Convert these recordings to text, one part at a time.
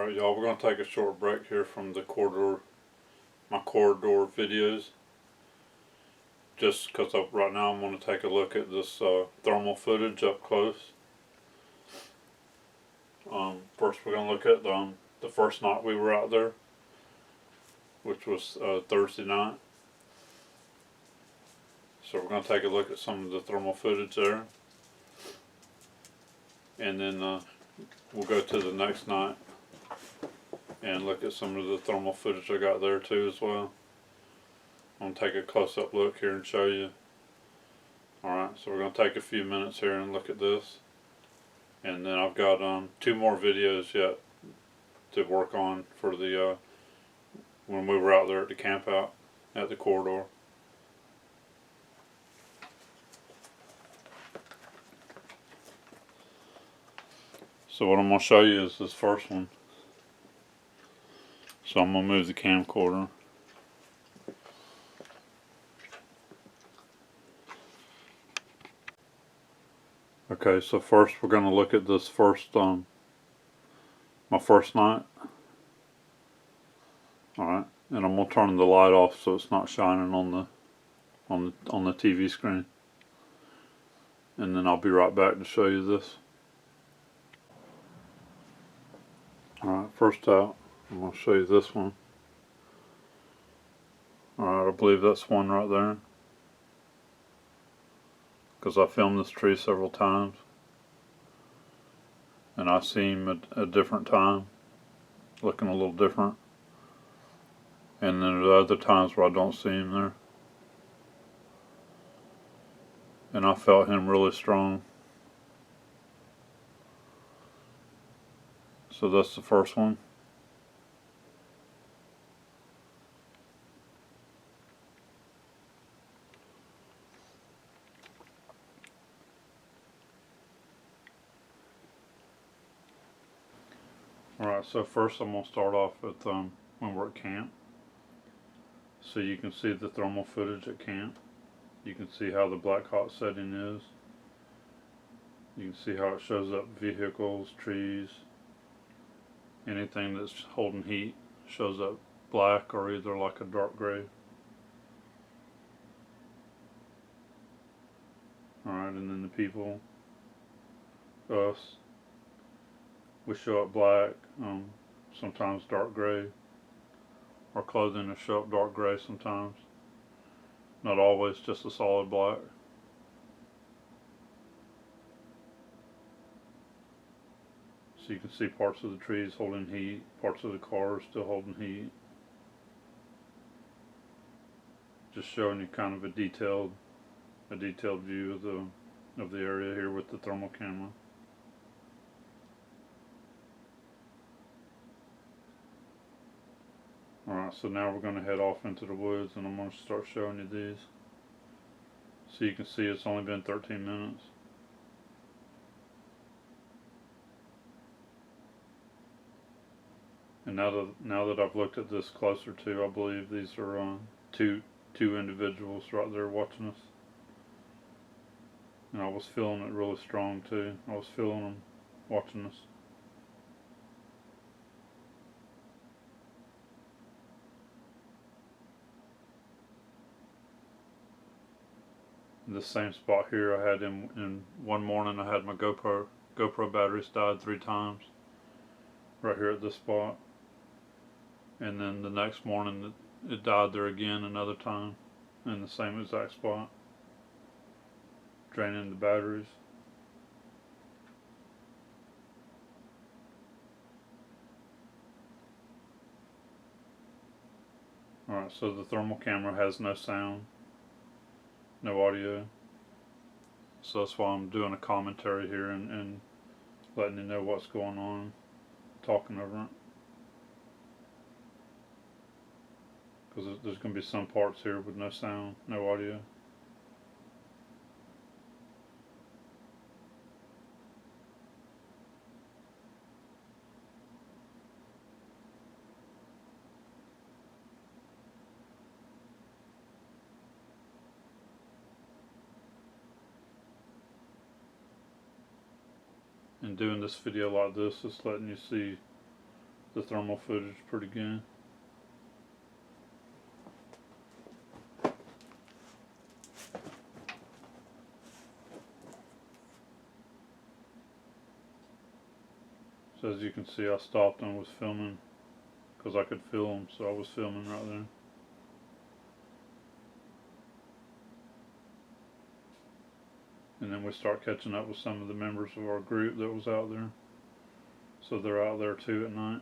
Alright y'all, we're going to take a short break here from the my corridor videos. Just because right now I'm going to take a look at this thermal footage up close. First we're going to look at the first night we were out there, which was Thursday night. So we're going to take a look at some of the thermal footage there. And then we'll go to the next night and look at some of the thermal footage I got there too as well. I'm going to take a close-up look here and show you. Alright, so we're going to take a few minutes here and look at this. And then I've got 2 more videos yet to work on for the when we were out there at the camp out at the corridor. So what I'm going to show you is this first one. So I'm going to move the camcorder. Okay, so first we're going to look at this first, my first night. Alright, and I'm going to turn the light off so it's not shining on the TV screen. And then I'll be right back to show you this. Alright, first out, I'm going to show you this one. Alright, I believe that's one right there, because I filmed this tree several times and I see him at a different time, looking a little different, and then there are other times where I don't see him there, and I felt him really strong. So that's the first one. Alright, so first I'm going to start off with when we're at camp. So you can see the thermal footage at camp. You can see how the black hot setting is. You can see how it shows up vehicles, trees, anything that's holding heat shows up black or either like a dark gray. Alright, and then the people, us, we show up black, sometimes dark gray. Our clothing will show up dark gray sometimes. Not always just a solid black. So you can see parts of the trees holding heat, parts of the cars still holding heat. Just showing you kind of a detailed view of the area here with the thermal camera. Alright, so now we're going to head off into the woods and I'm going to start showing you these. So you can see it's only been 13 minutes. And now that I've looked at this closer too, I believe these are two individuals right there watching us. And I was feeling it really strong too. I was feeling them watching us. This same spot here I had in one morning I had my GoPro batteries died 3 times. Right here at this spot. And then the next morning it died there again another time in the same exact spot, draining the batteries. Alright, so the thermal camera has no sound, no audio, so that's why I'm doing a commentary here and letting you know what's going on, talking over it. Because there's going to be some parts here with no sound, no audio. And doing this video like this is letting you see the thermal footage pretty good. So as you can see, I stopped and was filming because I could film, so I was filming right there. And then we start catching up with some of the members of our group that was out there. So they're out there too at night.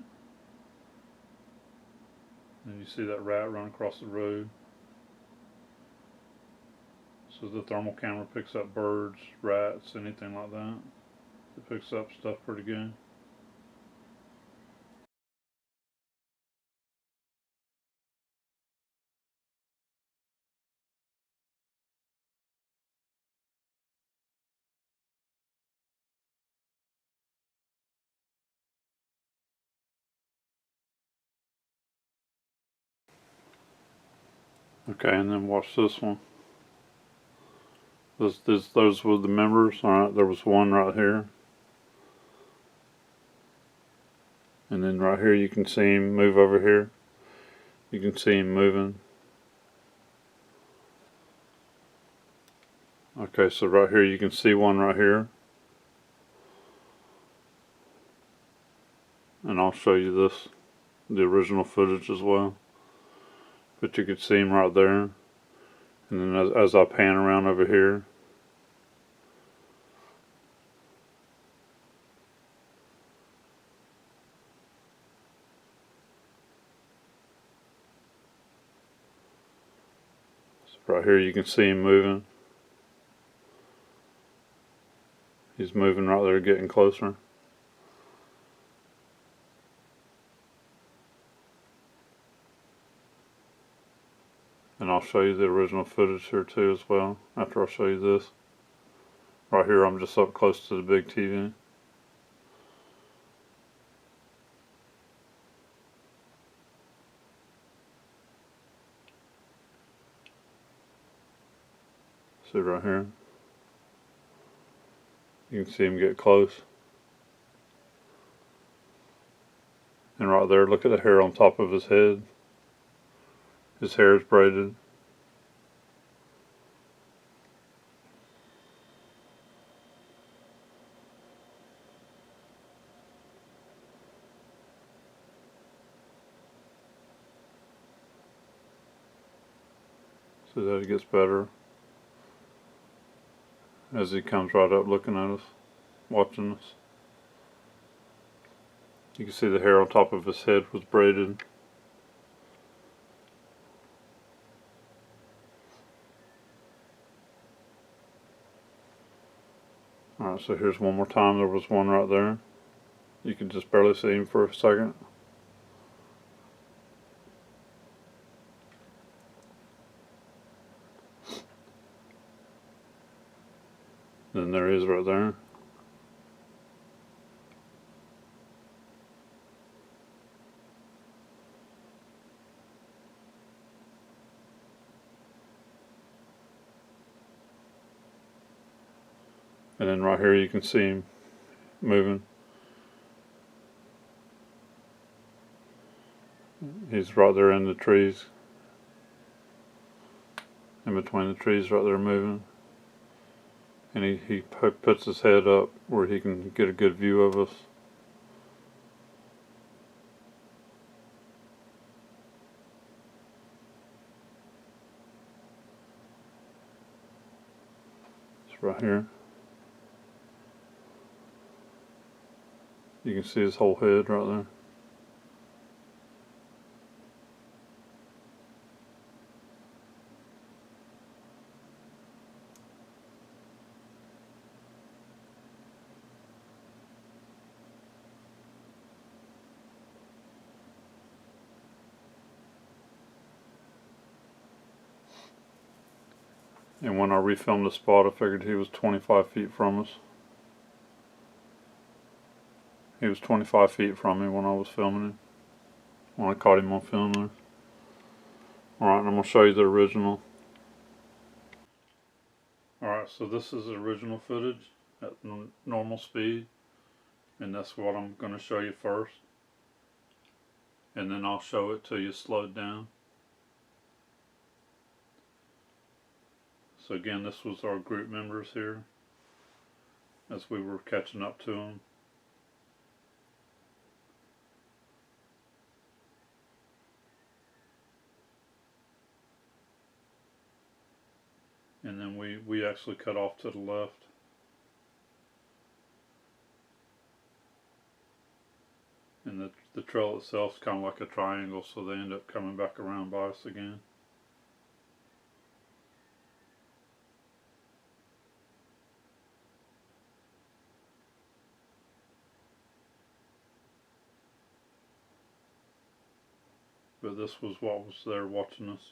And you see that rat run across the road. So the thermal camera picks up birds, rats, anything like that. It picks up stuff pretty good. Okay, and then watch this one. Those were the members. Alright, there was one right here. And then right here you can see him move over here. You can see him moving. Okay, so right here you can see one right here. And I'll show you this, the original footage as well. But you can see him right there. And then as I pan around over here, so right here you can see him moving. He's moving right there, getting closer. And I'll show you the original footage here too as well, after I show you this. Right here I'm just up close to the big TV. See right here? You can see him get close. And right there, look at the hair on top of his head. His hair is braided. See that it gets better as he comes right up looking at us, watching us. You can see the hair on top of his head was braided. Alright, so here's one more time. There was one right there. You can just barely see him for a second. Then there he is right there. And then right here you can see him moving. He's right there in the trees. In between the trees right there moving. And he puts his head up where he can get a good view of us. It's right here. You can see his whole head right there. And when I refilmed the spot, I figured he was 25 feet from us. He was 25 feet from me when I was filming him. When I caught him on film there. Alright, and I'm going to show you the original. Alright, so this is the original footage at normal speed. And that's what I'm going to show you first. and then I'll show it to you slowed down. So again, this was our group members here as we were catching up to them. And then we actually cut off to the left. And the trail itself is kind of like a triangle, so they end up coming back around by us again. But this was what was there watching us.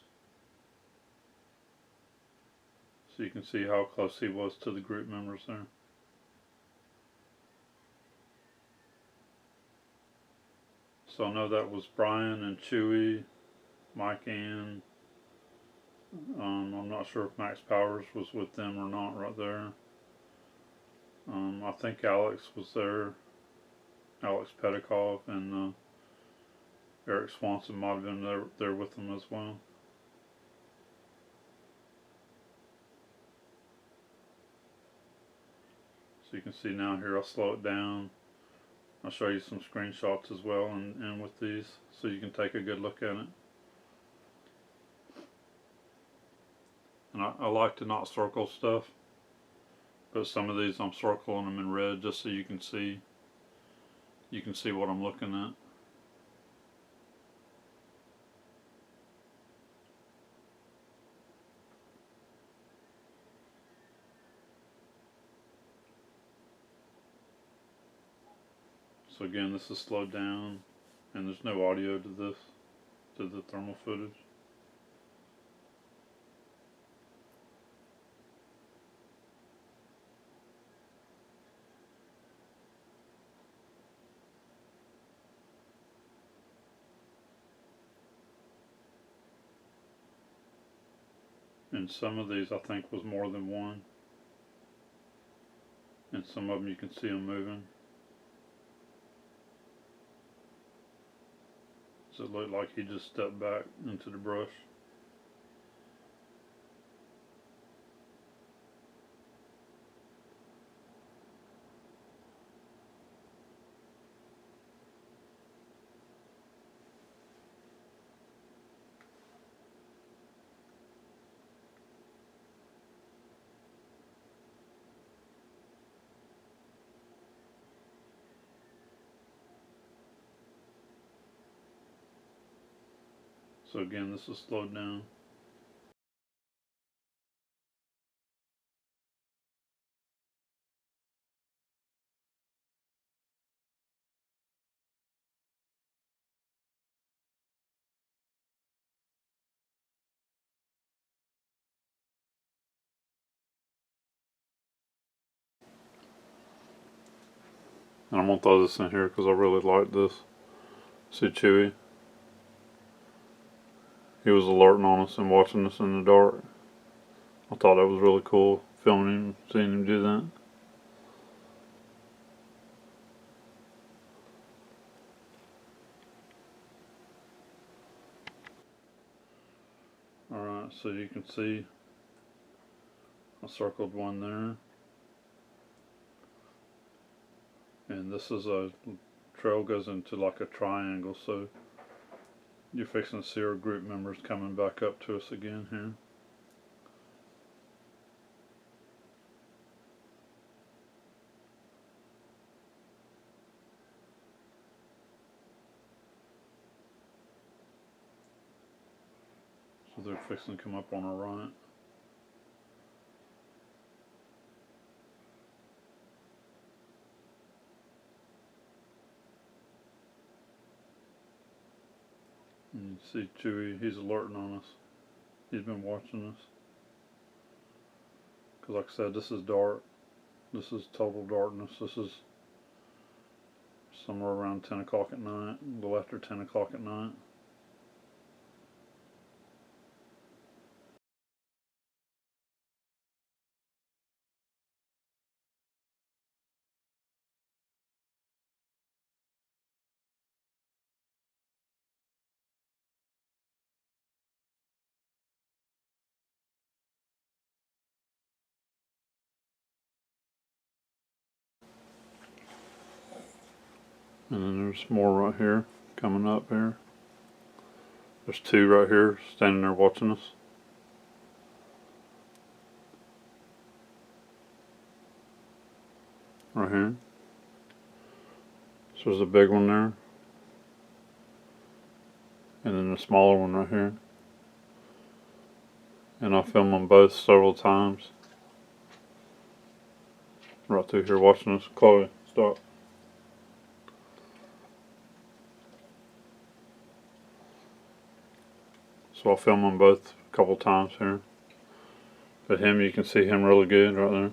So you can see how close he was to the group members there. So I know that was Brian and Chewy, Mike Ann. I'm not sure if Max Powers was with them or not right there. I think Alex was there. Alex Pedikov and Eric Swanson might have been there with them as well. So you can see now here, I'll slow it down. I'll show you some screenshots as well and with these, so you can take a good look at it. And I like to not circle stuff, but some of these I'm circling them in red just so you can see what I'm looking at. So again, this is slowed down, and there's no audio to this, to the thermal footage. And some of these I think was more than one, and some of them you can see them moving. So it looked like he just stepped back into the brush. So again, this is slowed down. And I'm gonna throw this in here because I really like this. See Chewy? He was alerting on us and watching us in the dark. I thought that was really cool, filming him, seeing him do that. Alright, so you can see I circled one there. And this is a trail goes into like a triangle, so you're fixing to see our group members coming back up to us again here. So they're fixing to come up on our right. And you see Chewy, he's alerting on us. He's been watching us. Because like I said, this is dark. This is total darkness. This is somewhere around 10 o'clock at night, a little after 10 o'clock at night. And then there's more right here coming up here. There's two right here standing there watching us. Right here. So there's a big one there. And then a smaller one right here. And I'll film them both several times. Right through here watching us. Chloe, stop. So I'll film them both a couple times here. But him, you can see him really good right there.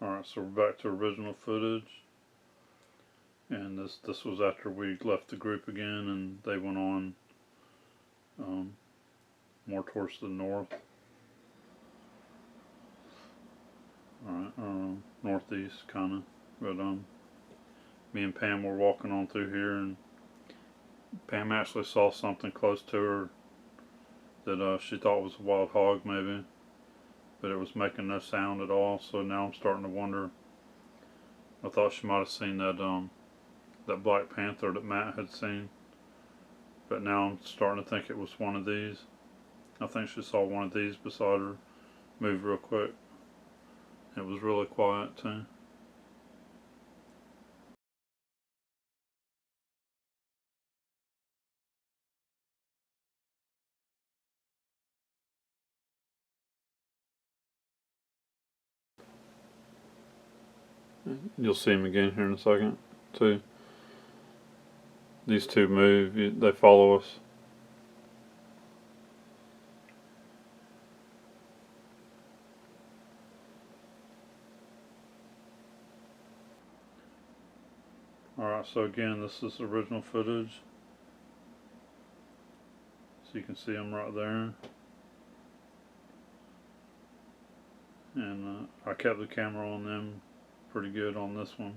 Alright, so we're back to original footage. And this was after we left the group again and they went on more towards the north. Alright, northeast kinda. But me and Pam were walking on through here and Pam actually saw something close to her that she thought was a wild hog maybe. But it was making no sound at all, so now I'm starting to wonder. I thought she might have seen that Black Panther that Matt had seen. But now I'm starting to think it was one of these. I think she saw one of these beside her move real quick. It was really quiet too. You'll see him again here in a second too. These two move, they follow us. Alright, so again, this is original footage. So you can see them right there. And I kept the camera on them pretty good on this one.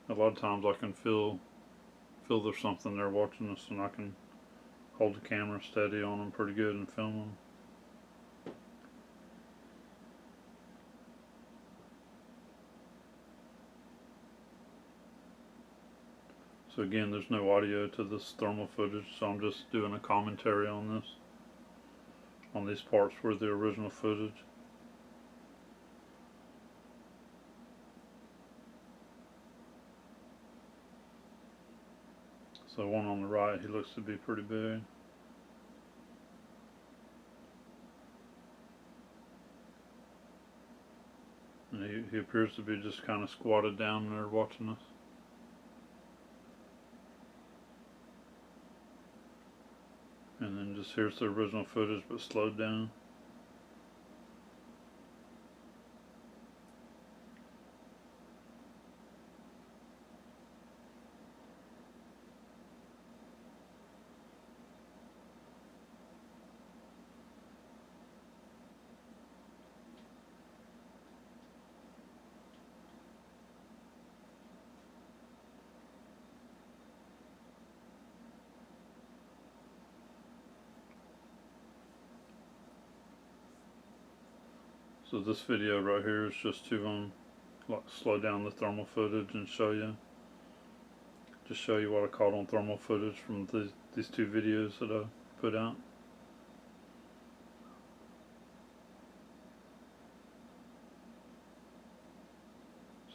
A lot of times I can feel there's something there watching us and I can hold the camera steady on them pretty good and film them. So again, there's no audio to this thermal footage, so I'm just doing a commentary on this, on these parts where the original footage. So one on the right, he looks to be pretty big. And he appears to be just kind of squatted down there watching us. And then just here's the original footage but slowed down. So this video right here is just to slow down the thermal footage and show you what I caught on thermal footage from these two videos that I put out.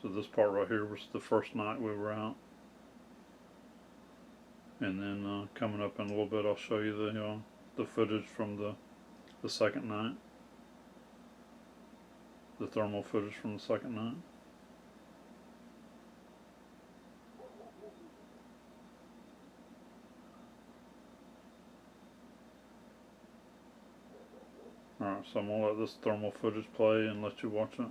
So this part right here was the first night we were out. And then coming up in a little bit I'll show you the footage from the second night. The thermal footage from the second night. Alright, so I'm going to let this thermal footage play and let you watch it.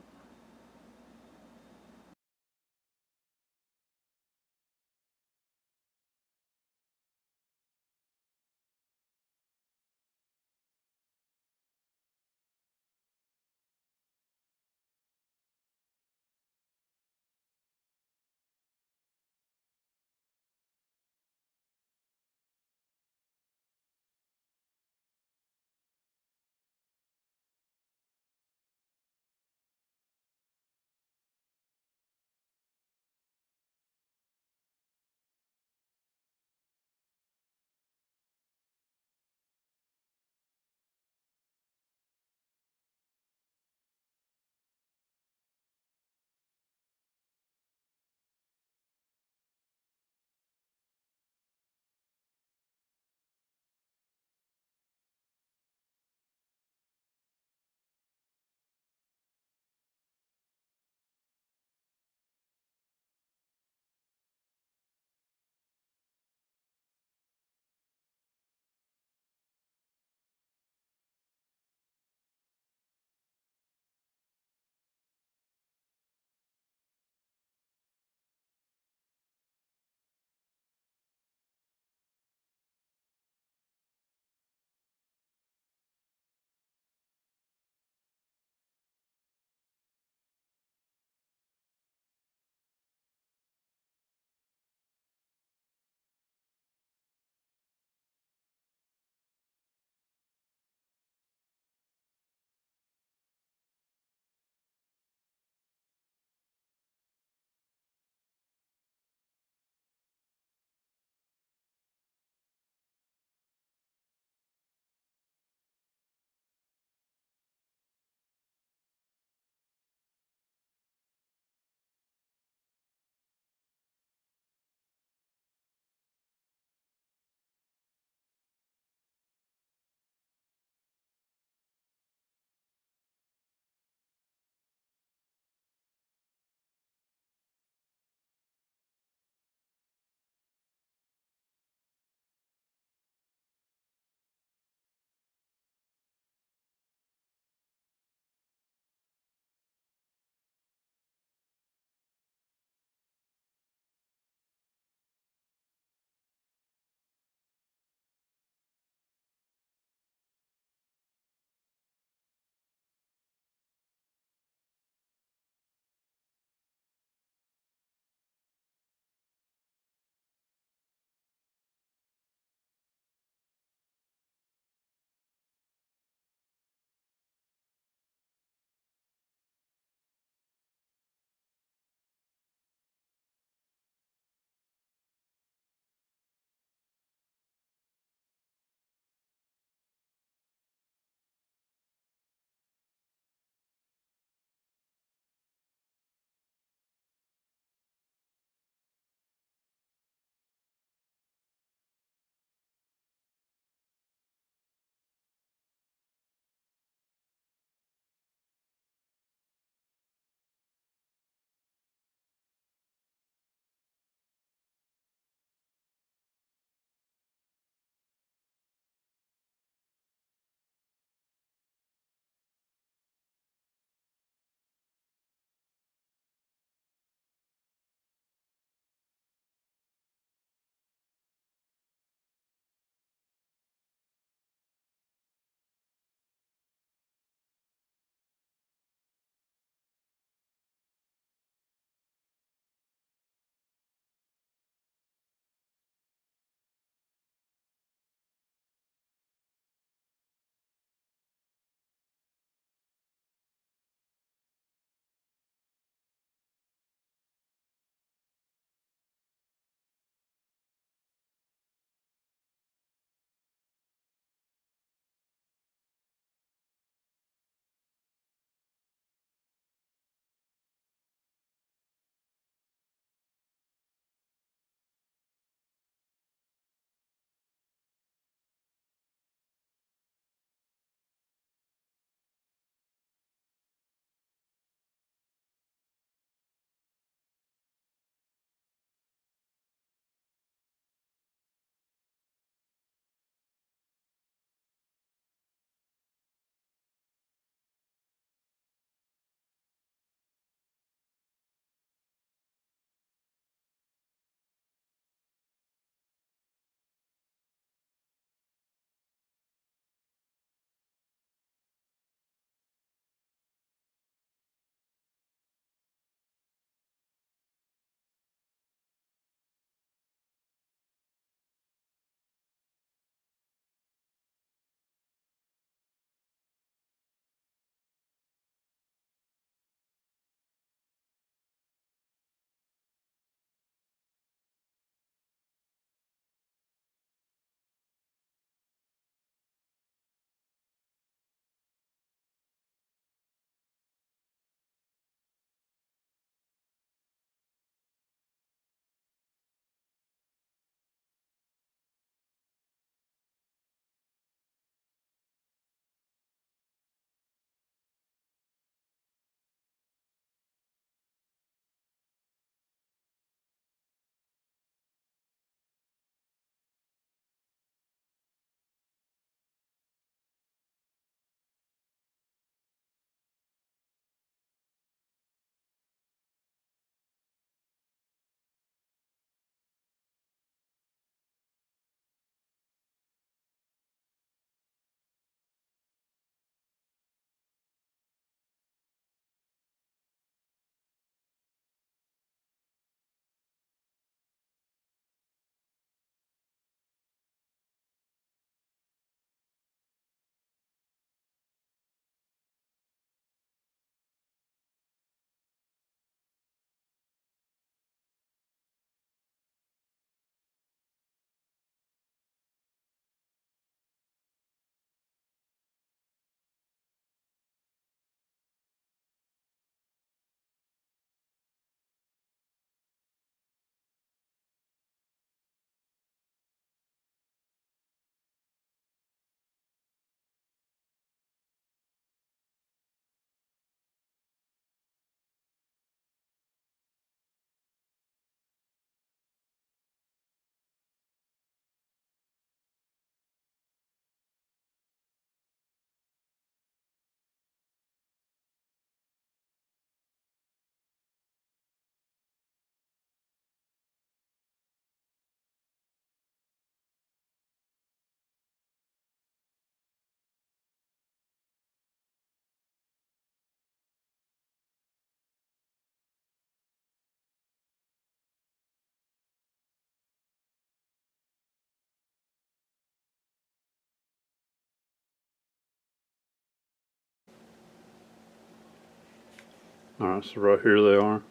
Alright, so right here they are.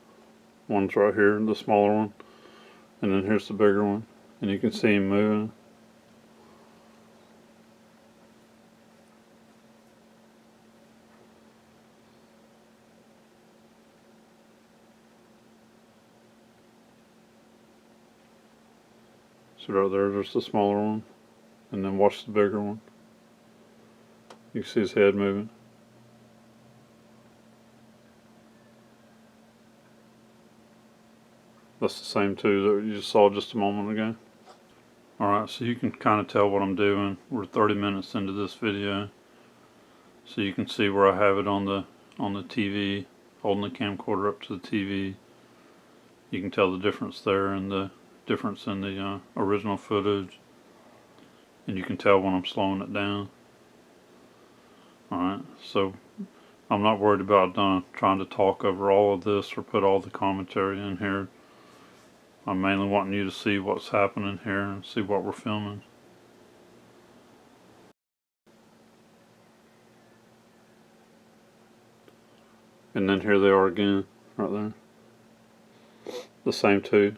One's right here, the smaller one. And then here's the bigger one. And you can see him moving. So right there's the smaller one. And then watch the bigger one. You can see his head moving. That's the same two that you just saw just a moment ago. Alright, so you can kind of tell what I'm doing. We're 30 minutes into this video. So you can see where I have it on the TV, holding the camcorder up to the TV. You can tell the difference there and the difference in the original footage. And you can tell when I'm slowing it down. Alright, so I'm not worried about trying to talk over all of this or put all the commentary in here. I'm mainly wanting you to see what's happening here and see what we're filming. And then here they are again, right there. The same two.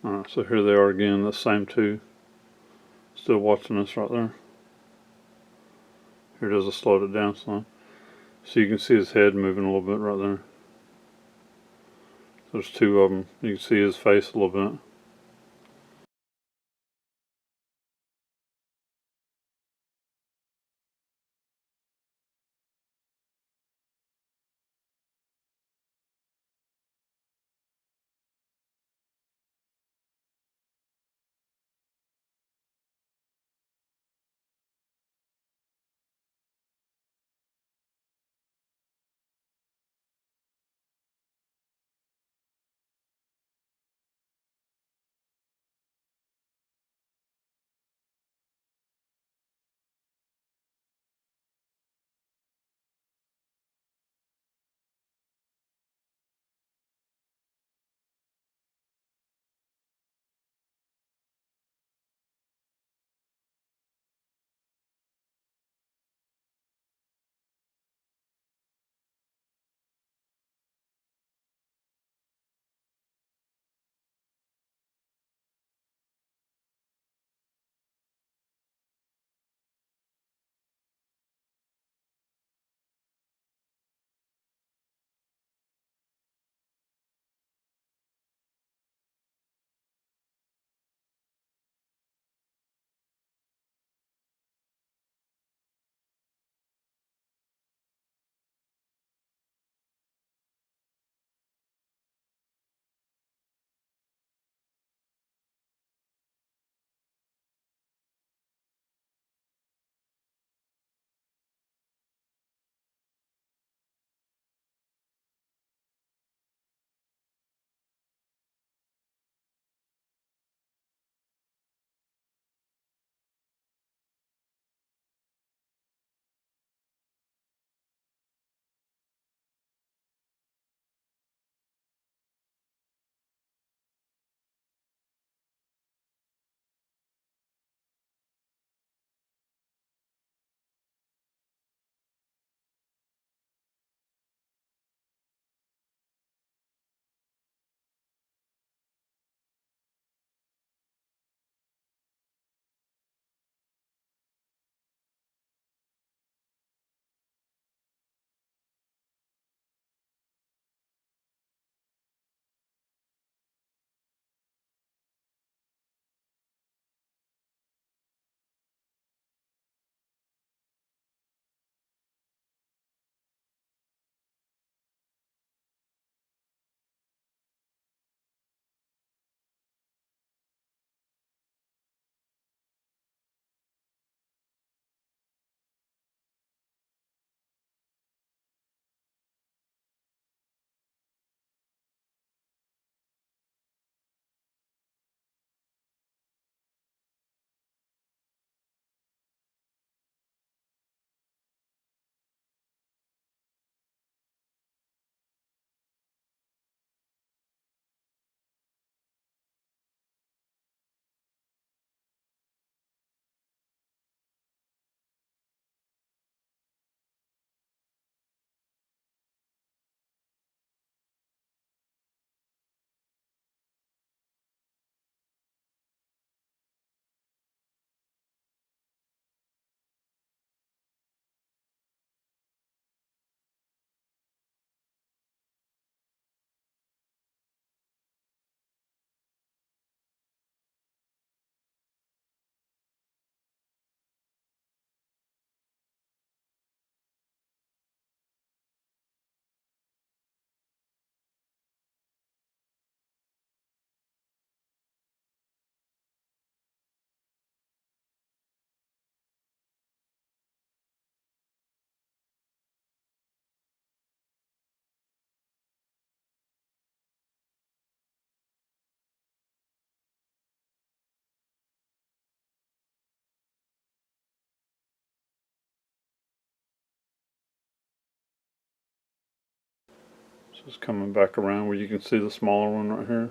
Alright, so here they are again, the same two. Still watching us right there. Here it is, I slowed it down some. So you can see his head moving a little bit right there. There's two of them. You can see his face a little bit. Just coming back around where you can see the smaller one right here.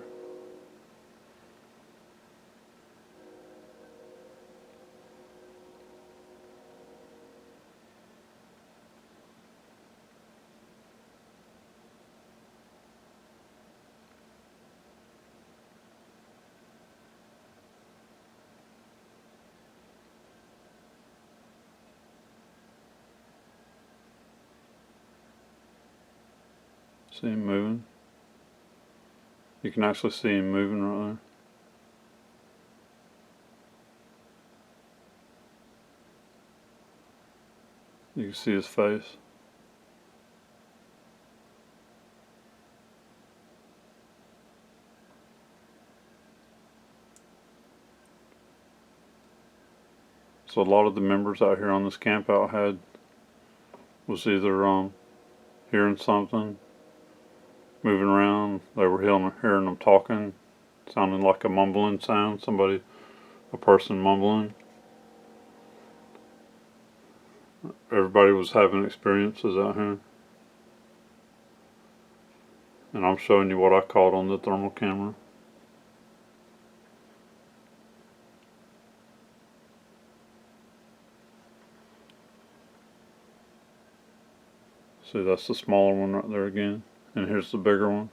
See him moving? You can actually see him moving right there. You can see his face. So a lot of the members out here on this camp out was either hearing something, moving around. They were hearing them talking, sounding like a mumbling sound. A person mumbling. Everybody was having experiences out here. And I'm showing you what I caught on the thermal camera. See, that's the smaller one right there again. And here's the bigger one.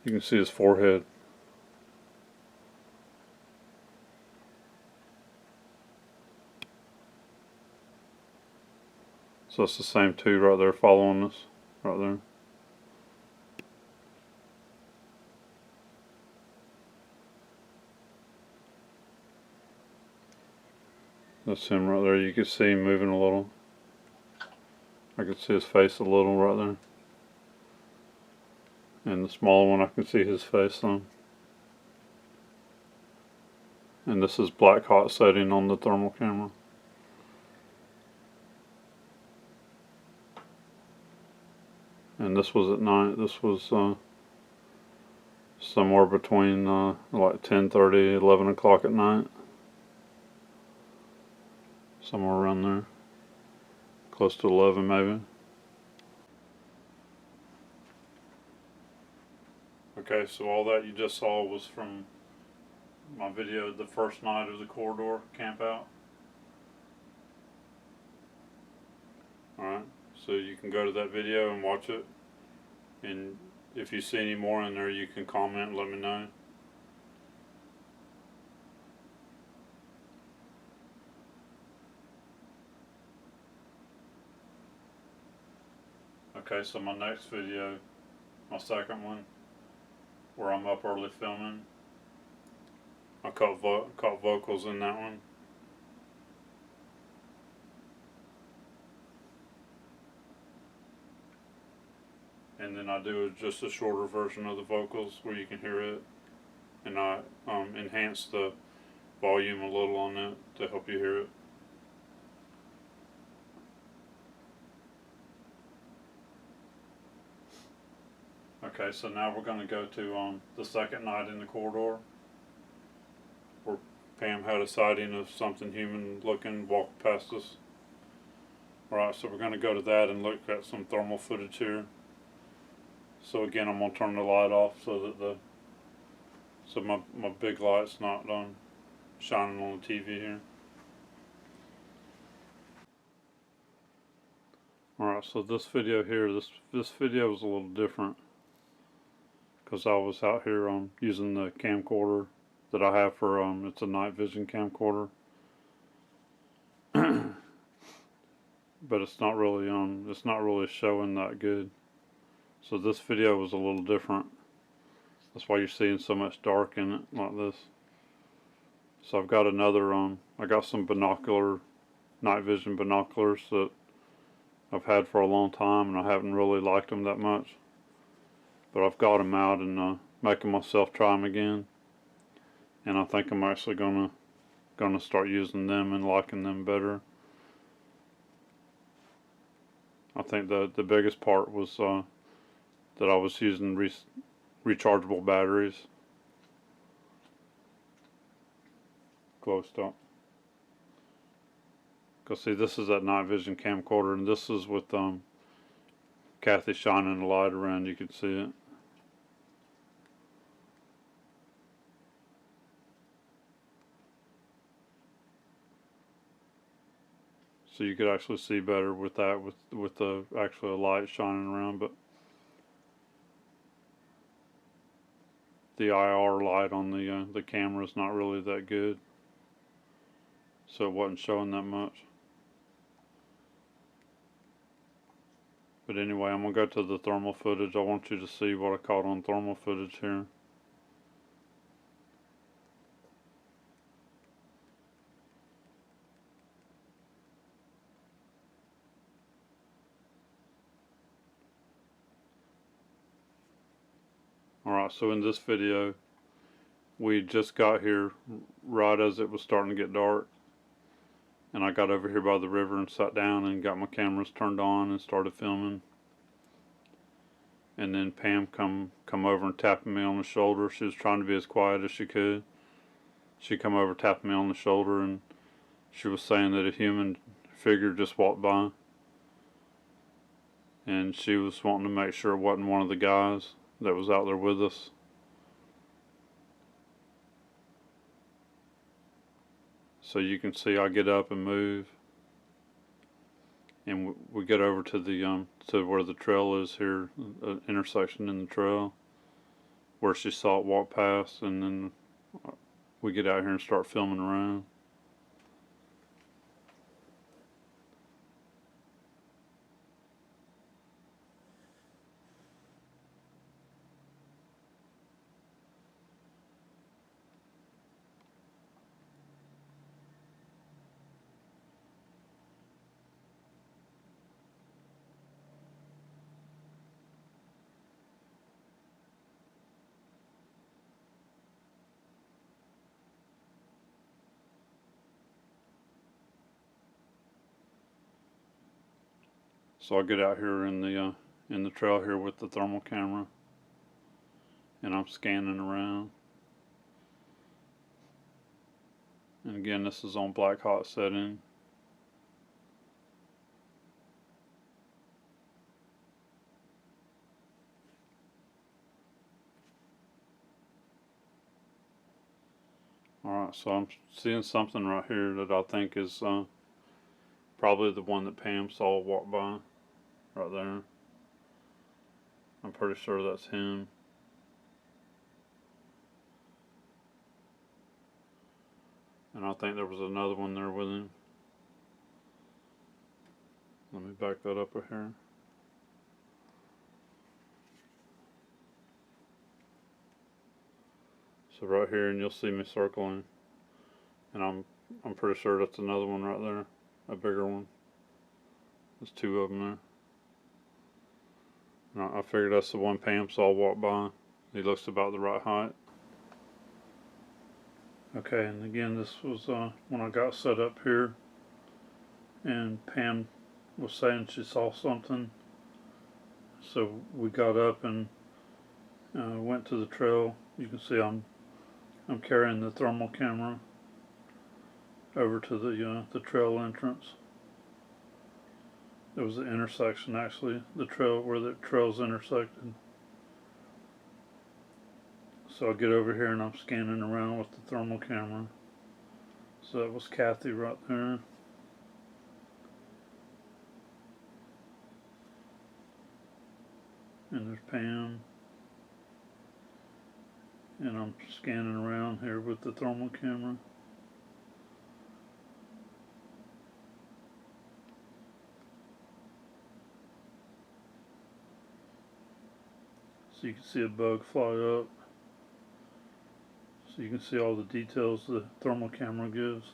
You can see his forehead. So it's the same two right there following us, right there. That's him right there. You can see him moving a little. I can see his face a little right there. And the smaller one, I can see his face on. And this is black hot setting on the thermal camera. And this was at night. This was somewhere between like 10:30, 11 o'clock at night. Somewhere around there. Close to 11 maybe. Okay, so all that you just saw was from my video the first night of the corridor camp out. Alright, so you can go to that video and watch it. And if you see any more in there, you can comment and let me know. Okay, so my next video, my second one, where I'm up early filming, I caught vocals in that one. And then I do just a shorter version of the vocals where you can hear it, and I enhance the volume a little on it to help you hear it. Okay, so now we're going to go to the second night in the corridor, where Pam had a sighting of something human looking walk past us. Alright, so we're going to go to that and look at some thermal footage here. So again, I'm going to turn the light off so that my big light's not shining on the TV here. Alright, so this video here, this video is a little different, because I was out here using the camcorder that I have for it's a night vision camcorder. But it's not really showing that good. So this video was a little different. That's why you're seeing so much dark in it like this. So I've got another I got some night vision binoculars that I've had for a long time, and I haven't really liked them that much. But I've got them out and making myself try them again. And I think I'm actually gonna start using them and liking them better. I think the biggest part was that I was using rechargeable batteries. Close up. Because see, this is that night vision camcorder, and this is with Kathy shining the light around, you can see it. So you could actually see better with that, with the actual light shining around, but the IR light on the camera is not really that good, so it wasn't showing that much. But anyway, I'm gonna go to the thermal footage. I want you to see what I caught on thermal footage here. Alright, so in this video, we just got here right as it was starting to get dark. And I got over here by the river and sat down and got my cameras turned on and started filming. And then Pam come over and tapping me on the shoulder. She was trying to be as quiet as she could. She come over tapping me on the shoulder, and she was saying that a human figure just walked by. And she was wanting to make sure it wasn't one of the guys that was out there with us. So you can see I get up and move, and we get over to the to where the trail is here, intersection in the trail, where she saw it walk past, and then we get out here and start filming around. So I get out here in the trail here with the thermal camera, and I'm scanning around. And again, this is on black hot setting. Alright, so I'm seeing something right here that I think is probably the one that Pam saw walk by. Right there. I'm pretty sure that's him. And I think there was another one there with him. Let me back that up here. So right here, and you'll see me circling. And I'm pretty sure that's another one right there. A bigger one. There's two of them there. I figured that's the one Pam saw walk by. He looks about the right height. Okay, and again, this was when I got set up here, and Pam was saying she saw something. So we got up and went to the trail. You can see I'm carrying the thermal camera over to the trail entrance. There was the intersection, actually, the trail where the trails intersected. So I get over here and I'm scanning around with the thermal camera. So that was Kathy right there. And there's Pam. And I'm scanning around here with the thermal camera. So you can see a bug fly up. So you can see all the details the thermal camera gives.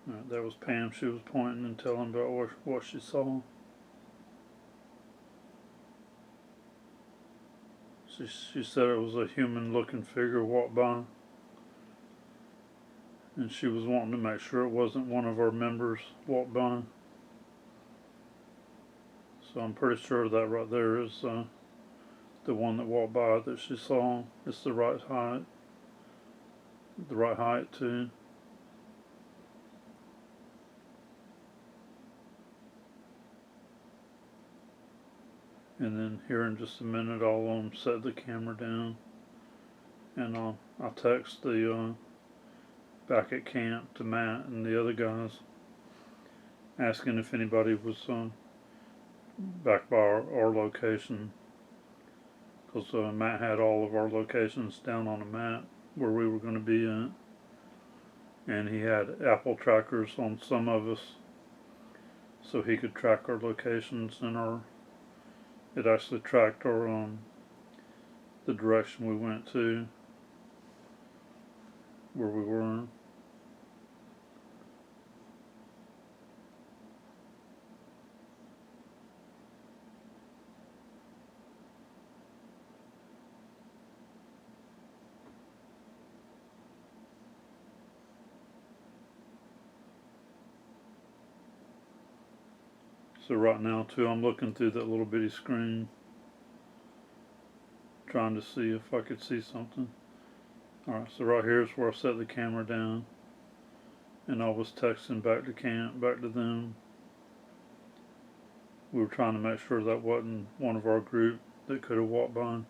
Alright, that was Pam. She was pointing and telling about what she saw. She said it was a human looking figure walked by, and she was wanting to make sure it wasn't one of our members walked by. So I'm pretty sure that right there is the one that walked by that she saw. It's the right height too. And then here in just a minute I'll set the camera down, and I'll text the back at camp to Matt and the other guys, asking if anybody was back by our location, because Matt had all of our locations down on a map where we were going to be at, and he had Apple trackers on some of us so he could track our locations, and it actually tracked our the direction we went to, where we were. So right now too, I'm looking through that little bitty screen, trying to see if I could see something. Alright, so right here is where I set the camera down, and I was texting back to camp, back to them. We were trying to make sure that wasn't one of our group that could have walked by.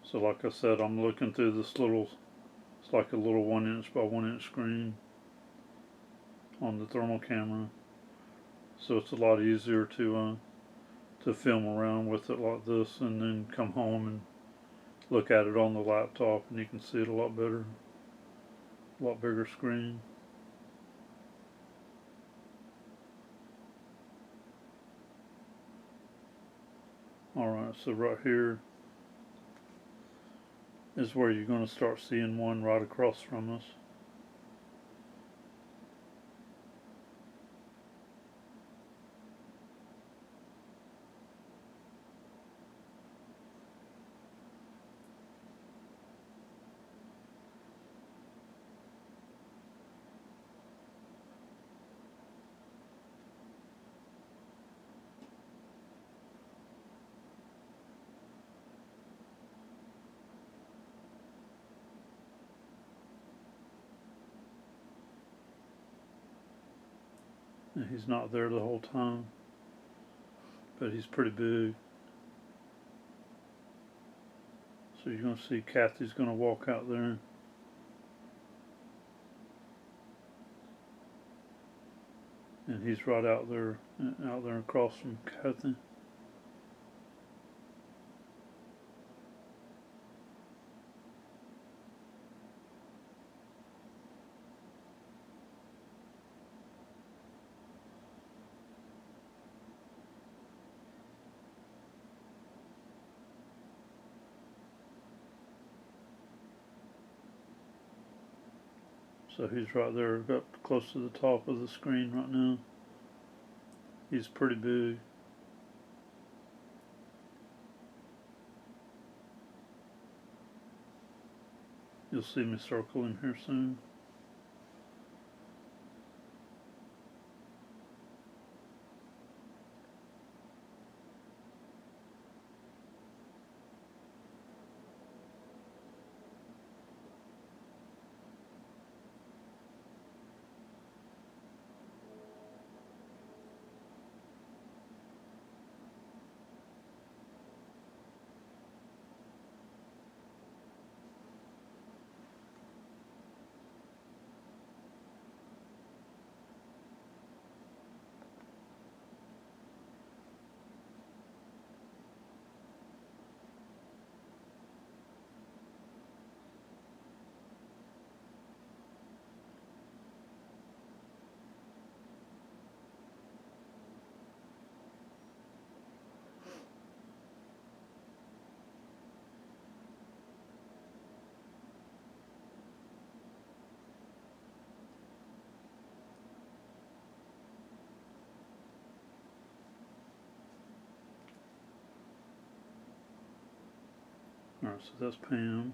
So like I said, I'm looking through this little, it's like a little 1 inch by 1 inch screen on the thermal camera. So it's a lot easier to film around with it like this, and then come home and look at it on the laptop, and you can see it a lot better, a lot bigger screen. Alright, so right here is where you're going to start seeing one right across from us. And he's not there the whole time, but he's pretty big. So you're going to see Kathy's going to walk out there. And he's right out there across from Kathy. So he's right there, up close to the top of the screen right now. He's pretty big. You'll see me circle him here soon. Alright, so that's Pam.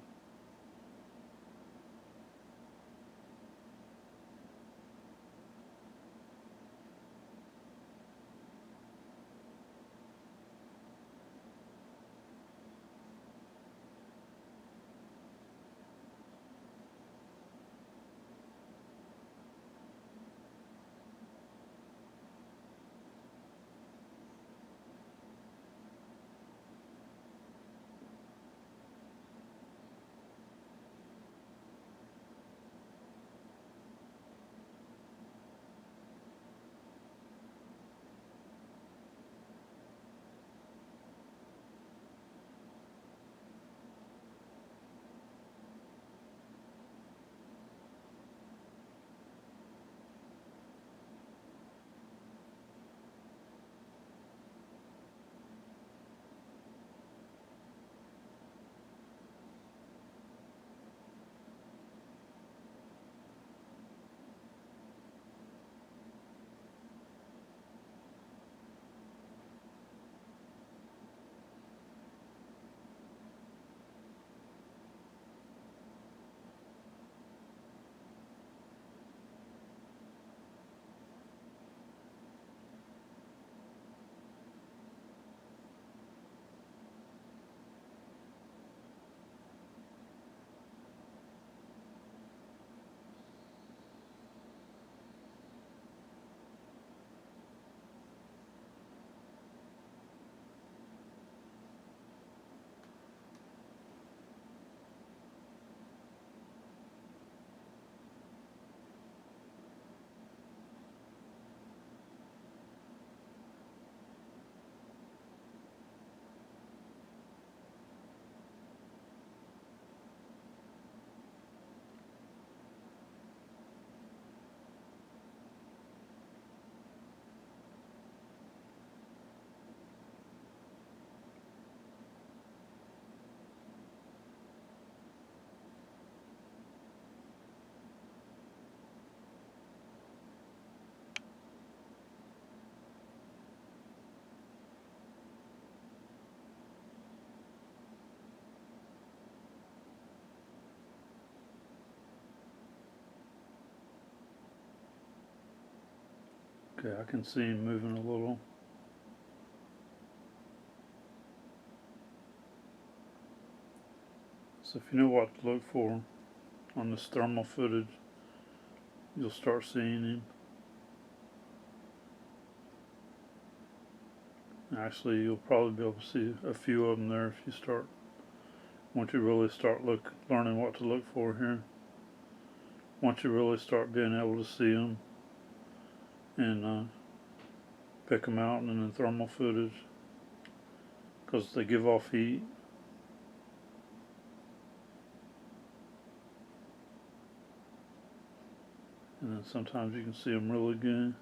Okay, I can see him moving a little. So if you know what to look for on this thermal footage, you'll start seeing him. Actually, you'll probably be able to see a few of them there if you start, once you really start learning what to look for here. Once you really start being able to see them and pick them out in the thermal footage, because they give off heat. And then sometimes you can see them really good.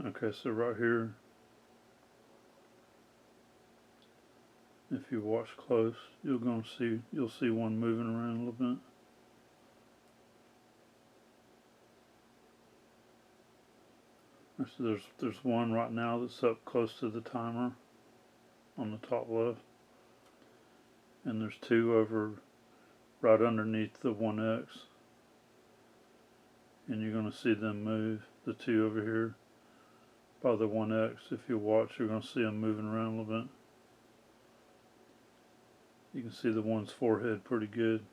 Okay, so right here, if you watch close, you'll see one moving around a little bit. So there's one right now that's up close to the timer on the top left, and there's two over right underneath the 1X, and you're going to see them move. The two over here by the 1X, if you watch, you're going to see them moving around a little bit. You can see the one's forehead pretty good,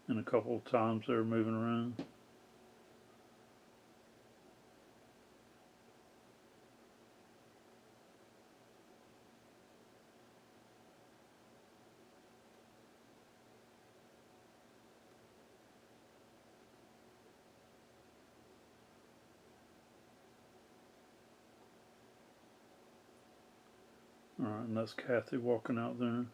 and a couple of times they're moving around. Alright, and that's Kathy walking out there.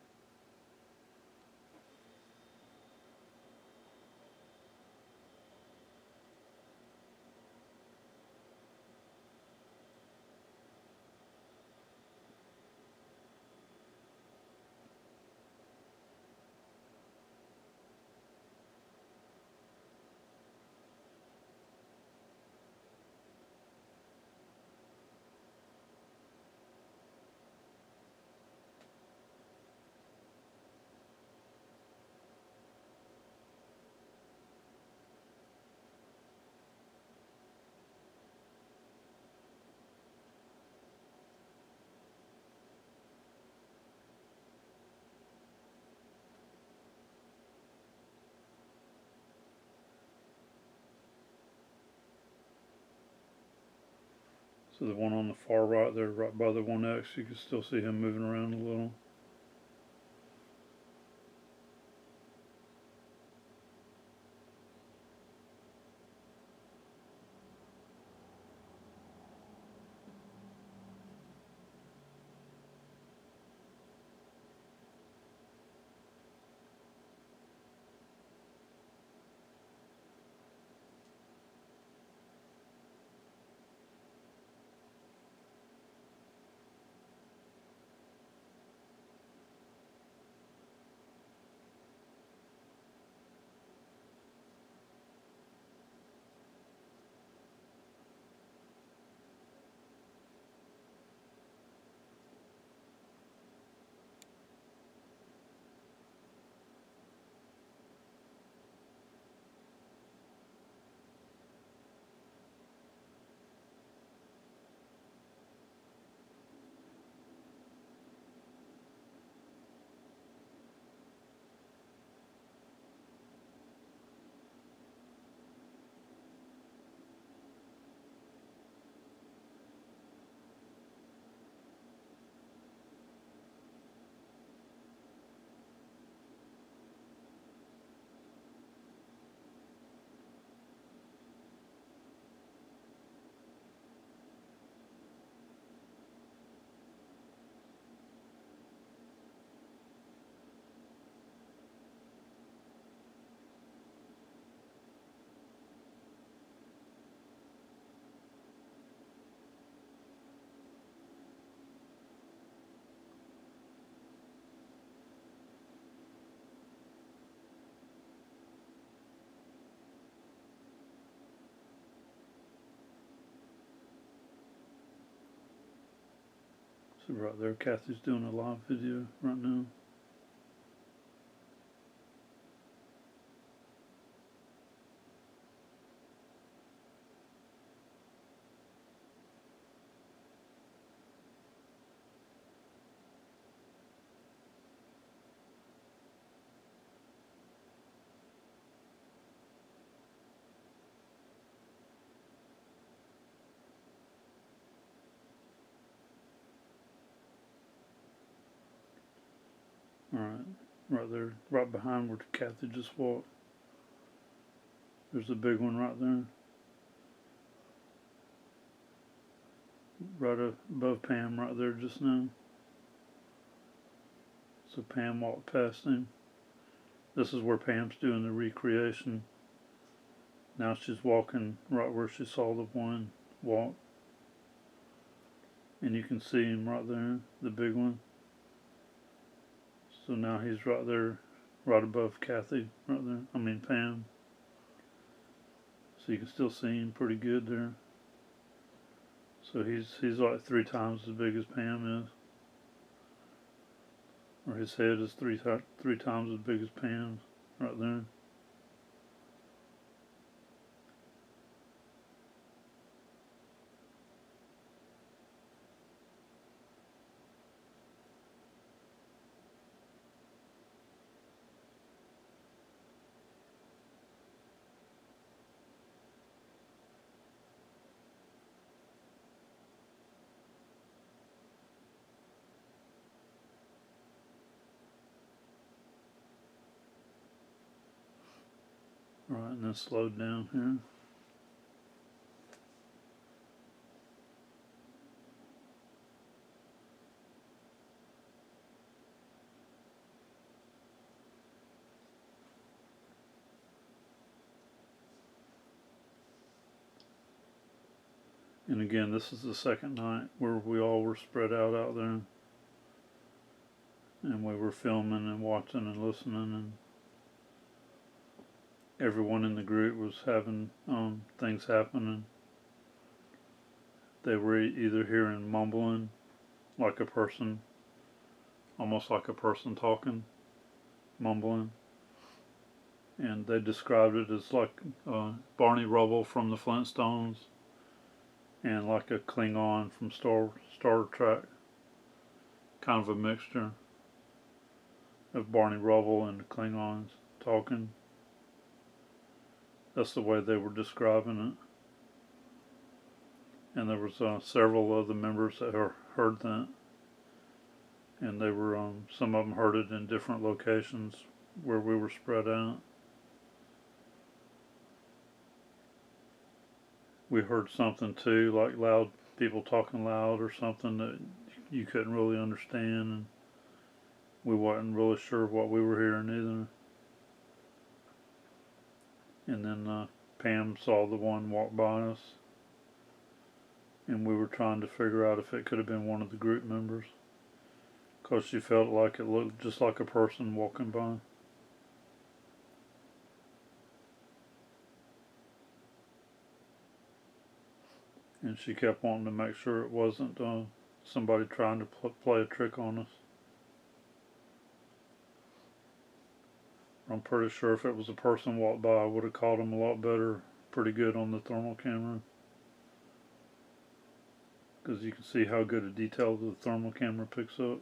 So the one on the far right there, right by the 1X, you can still see him moving around a little. So right there, Kathy's doing a live video right now. Alright, right there, right behind where Kathy just walked. There's a big one right there. Right above Pam right there just now. So Pam walked past him. This is where Pam's doing the recreation. Now she's walking right where she saw the one walk. And you can see him right there, the big one. So now he's right there, right above Kathy, right there. I mean Pam. So you can still see him pretty good there. So he's like 3 times as big as Pam is, or his head is three times as big as Pam's right there. Right, and then slowed down here. And again, this is the second night where we all were spread out there. And we were filming and watching and listening, and everyone in the group was having things happening. They were either hearing mumbling, like a person, almost like a person talking, mumbling. And they described it as like Barney Rubble from the Flintstones, and like a Klingon from Star Trek. Kind of a mixture of Barney Rubble and the Klingons talking. That's the way they were describing it. And there was several of the members that heard that. And they were, some of them heard it in different locations where we were spread out. We heard something too, like loud people talking loud or something that you couldn't really understand, and we wasn't really sure what we were hearing either. And then Pam saw the one walk by us, and we were trying to figure out if it could have been one of the group members, because she felt like it looked just like a person walking by. And she kept wanting to make sure it wasn't somebody trying to play a trick on us. I'm pretty sure if it was a person walked by, I would have caught them a lot better, pretty good on the thermal camera. Because you can see how good a detail the thermal camera picks up.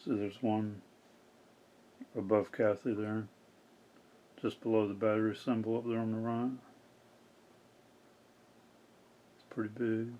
See, there's one above Kathy there, just below the battery symbol up there on the right. It's pretty big.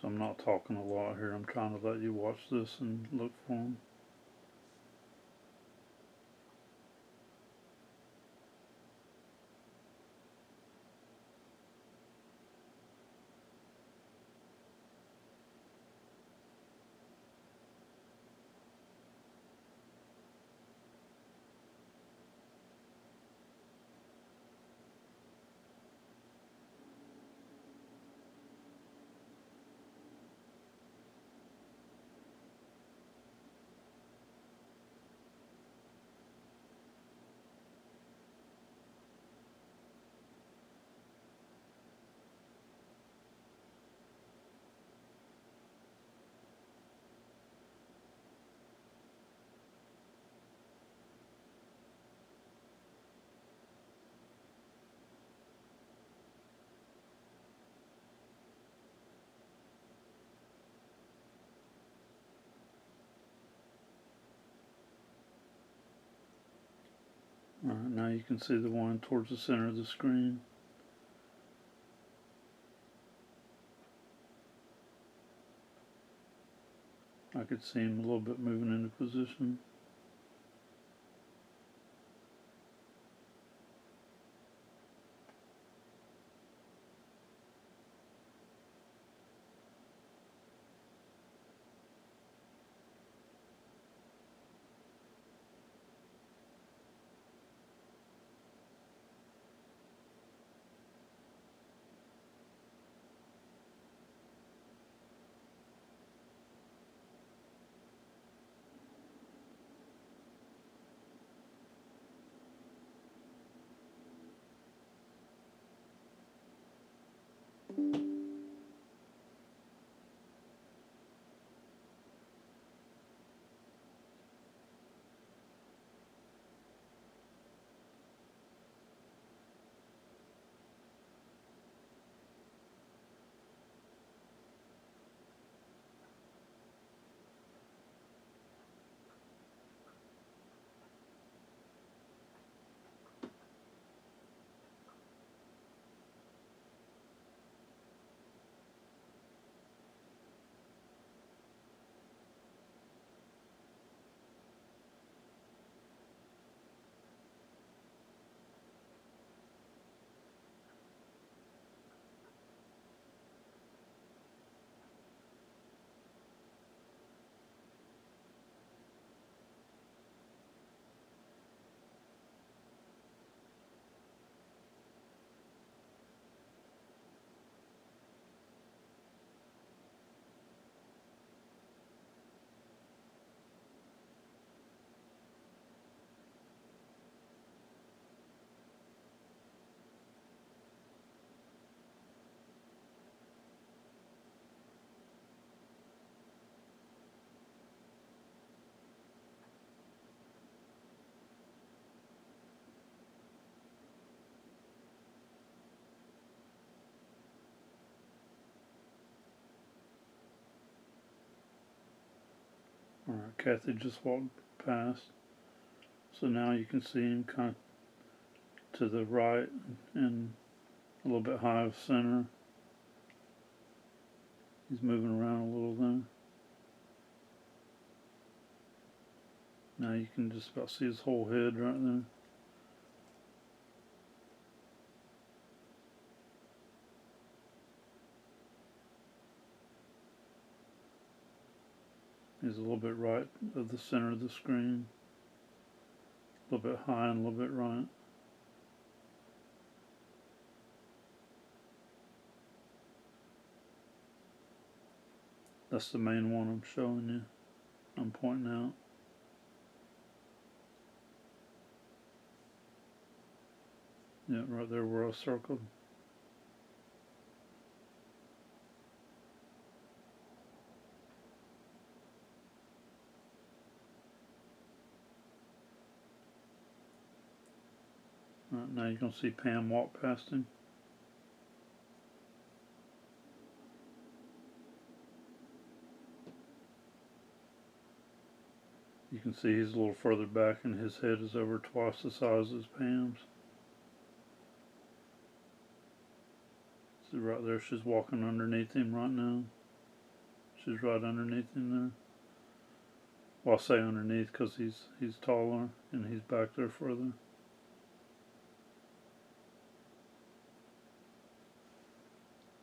So I'm not talking a lot here. I'm trying to let you watch this and look for them. Alright, now you can see the one towards the center of the screen. I could see him a little bit moving into position. Alright, Kathy just walked past. So now you can see him kind of to the right and a little bit high of center. He's moving around a little there. Now you can just about see his whole head right there. He's a little bit right of the center of the screen. A little bit high and a little bit right. That's the main one I'm showing you. I'm pointing out. Yeah, right there where I circled. Right, now you can see Pam walk past him. You can see he's a little further back and his head is over twice the size as Pam's. See right there, she's walking underneath him right now. She's right underneath him there. Well, I say underneath because he's taller and he's back there further.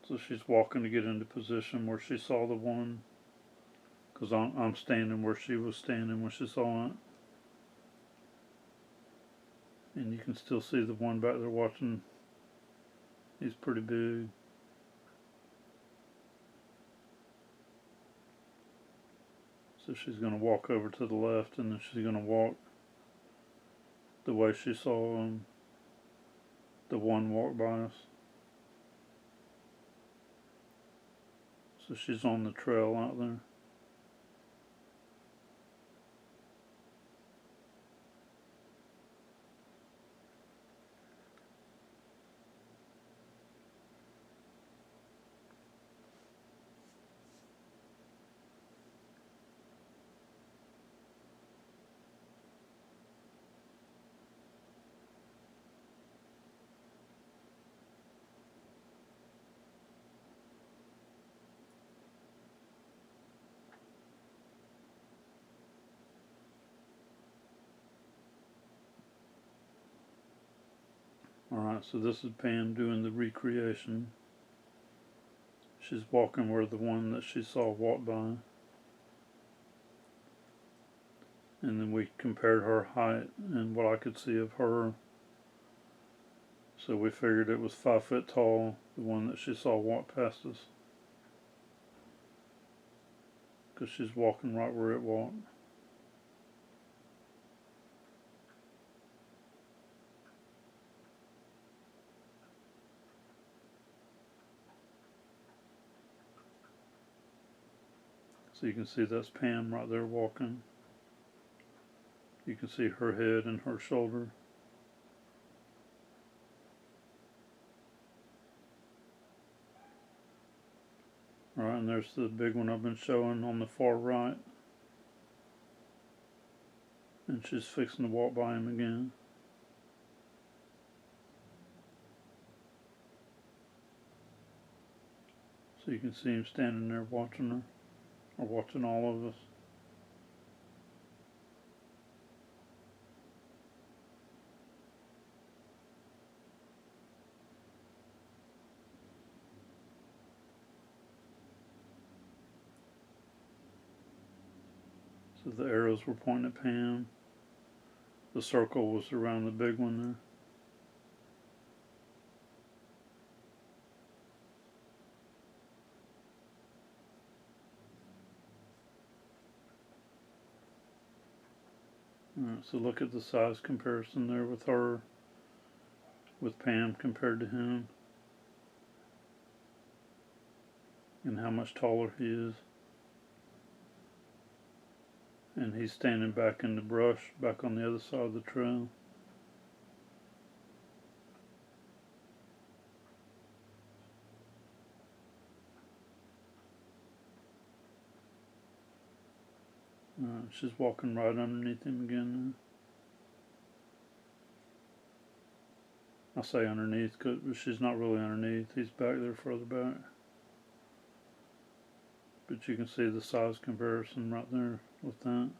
So she's walking to get into position where she saw the one, because I'm standing where she was standing when she saw it. And you can still see the one back there watching. He's pretty big. So she's going to walk over to the left and then she's going to walk the way she saw the one walk by us. So she's on the trail out there. Alright, so this is Pam doing the recreation. She's walking where the one that she saw walk by. And then we compared her height and what I could see of her. So we figured it was 5 foot tall, the one that she saw walk past us. Because she's walking right where it walked. So you can see that's Pam right there walking. You can see her head and her shoulder. Alright, and there's the big one I've been showing on the far right. And she's fixing to walk by him again. So you can see him standing there watching her, or watching all of us. So the arrows were pointing at Pam. The circle was around the big one there. Alright, so look at the size comparison there with her, with Pam compared to him, and how much taller he is. And he's standing back in the brush, back on the other side of the trail. she's walking right underneath him again now. I say underneath, but she's not really underneath. He's back there further back. But you can see the size comparison right there with that.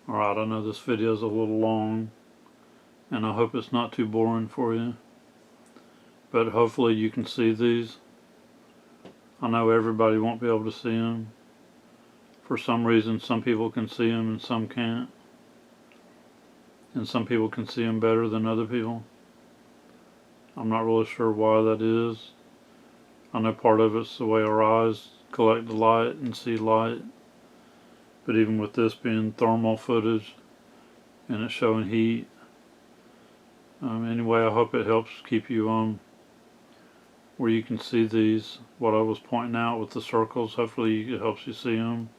Alright, I know this video is a little long, and I hope it's not too boring for you, but hopefully you can see these. I know everybody won't be able to see them. For some reason, some people can see them and some can't. And some people can see them better than other people. I'm not really sure why that is. I know part of it's the way our eyes collect the light and see light. But even with this being thermal footage and it's showing heat, anyway, I hope it helps keep you where you can see these, what I was pointing out with the circles. Hopefully it helps you see them.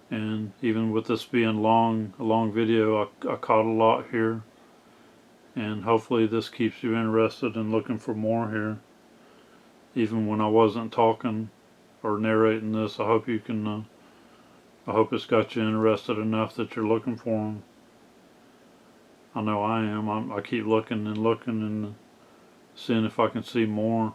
And even with this being a long video, I caught a lot here. And hopefully this keeps you interested in looking for more here. Even when I wasn't talking or narrating this, I hope you can I hope it's got you interested enough that you're looking for them. I know I am. I keep looking and looking and seeing if I can see more.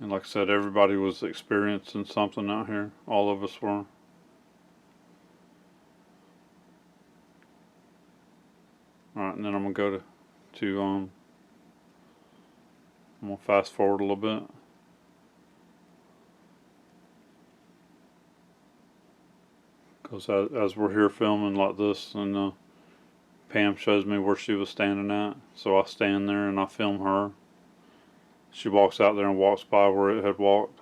And like I said, everybody was experiencing something out here. All of us were. Alright, and then I'm going to go to I'm going to fast forward a little bit. Because as we're here filming like this, and Pam shows me where she was standing at, so I stand there and I film her. She walks out there and walks by where it had walked,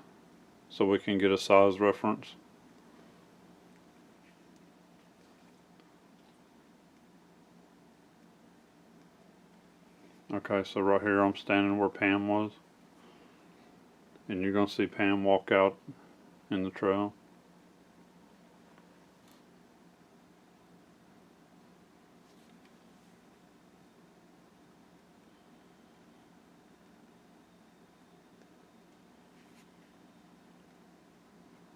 so we can get a size reference. Okay, so right here I'm standing where Pam was, and you're going to see Pam walk out in the trail.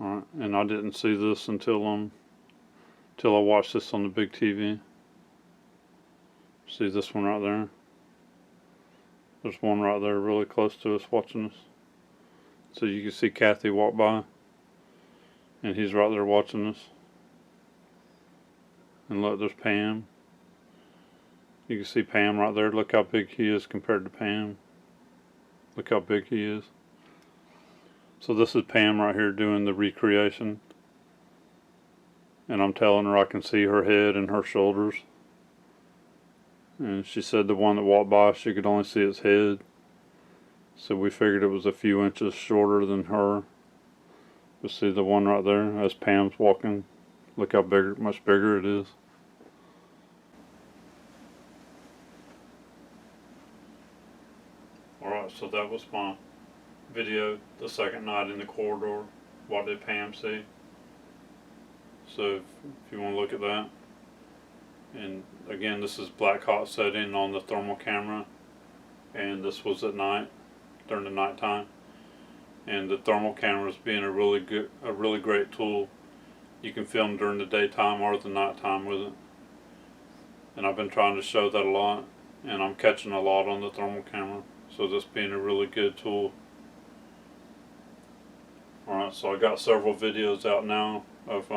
Alright, and I didn't see this until I watched this on the big TV. See this one right there? There's one right there really close to us watching us. So you can see Kathy walk by, and he's right there watching us. And look, there's Pam. You can see Pam right there. Look how big he is compared to Pam. Look how big he is. So this is Pam right here doing the recreation. And I'm telling her I can see her head and her shoulders. And she said the one that walked by, she could only see its head. So we figured it was a few inches shorter than her. But see the one right there as Pam's walking. Look how big, much bigger it is. Alright, so that was my video the second night in the corridor. What did Pam see? So if you want to look at that. And again, this is black hot setting on the thermal camera, and this was at night, during the nighttime. And the thermal camera is being a really great tool. You can film during the daytime or the nighttime with it. and I've been trying to show that a lot, and I'm catching a lot on the thermal camera, so this being a really good tool. Alright, so I got several videos out now of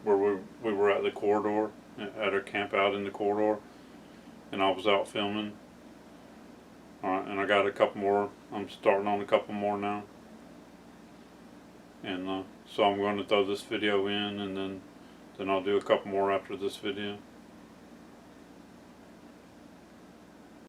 where we were at the corridor, at our camp out in the corridor, and I was out filming. Alright, and I got a couple more. I'm starting on a couple more now. And so I'm going to throw this video in, and then I'll do a couple more after this video.